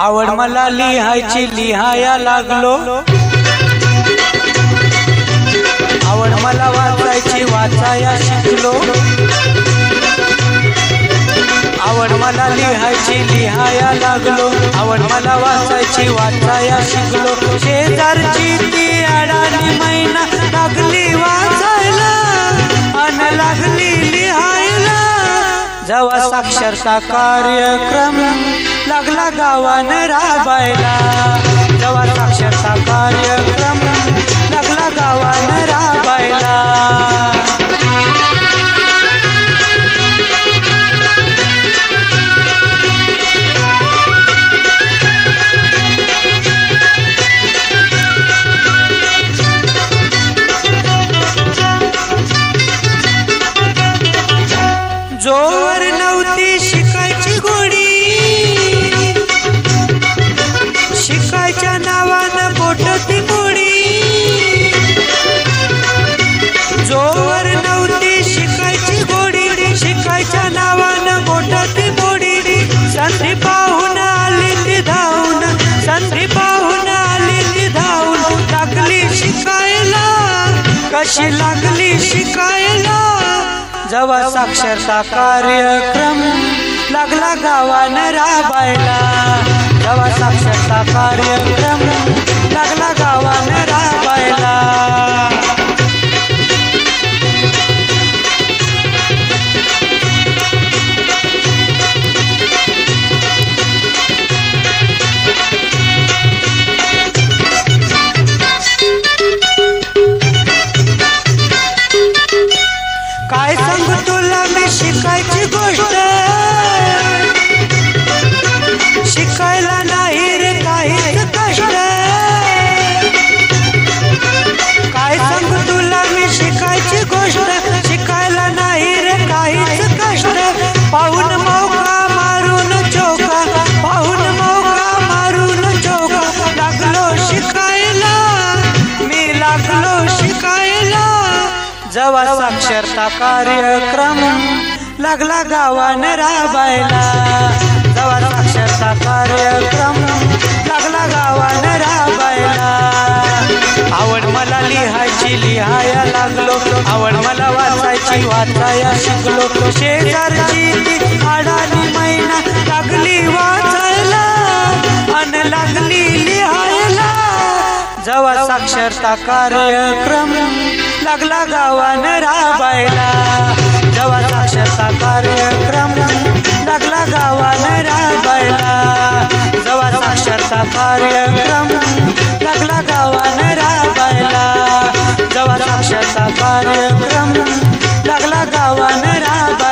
आवड मला लिहायची लिहाया लागलो, आवड मला वाचायची वाचाया शिकलो, आवड मला लिहायची लिहाया लागलो, आवड मला वाचायची वाचाया शिकलो। शेजारची ती अडाणी मैना लागली वाचायला अन लागली लिहायला, जेव्हा साक्षरता कार्यक्रम लागला गावान राबायला, जेव्हा साक्षरता कार्यक्रम लागला गावान राबायला। जोवर नव्हती शिकायची गोडी, शिकायच्या नावानं बोटती मोडी, जोवर नव्हती शिकायची गोडी, शिकायच्या नावानं बोटती मोडी। संधी पाहून आली ती धावून, संधी पाहून आली ती धावून, लागली शिकायला, कशी लागली शिकायला, जेव्हा साक्षरता कार्यक्रम लागला गावान राबायला, जेव्हा साक्षरता कार्यक्रम लागला गावान राबायला। काय सांगू तुला मी शिकायची गोष्ट, शिकायला नाही रे काहीच कष्ट, काय सांगू तुला मी शिकायची गोष्ट, शिकायला नाही रे काहीच कष्ट। पाहून मौका मारून चौका, पाहून मौका मारून चौका, लागलो शिकायला, मी लागलो शिकायला, जेव्हा साक्षरता कार्यक्रम लागला गावान राबायला, जेव्हा साक्षरता कार्यक्रम लागला गावान राबायला। आवड मला लिहायची लिहाया लागलो, आवड मला वाचायची वाचाया शिकलो, शेजारची ती अडाणी मैना लागली वाचायला अन लागली लिहायला, जेव्हा साक्षरता कार्यक्रम लागला गावान राबायला, जेव्हा साक्षरता कार्यक्रम लागला गावान राबायला, जेव्हा साक्षरता कार्यक्रम लागला गावान राबायला, जेव्हा साक्षरता कार्यक्रम लागला गावान राबायला।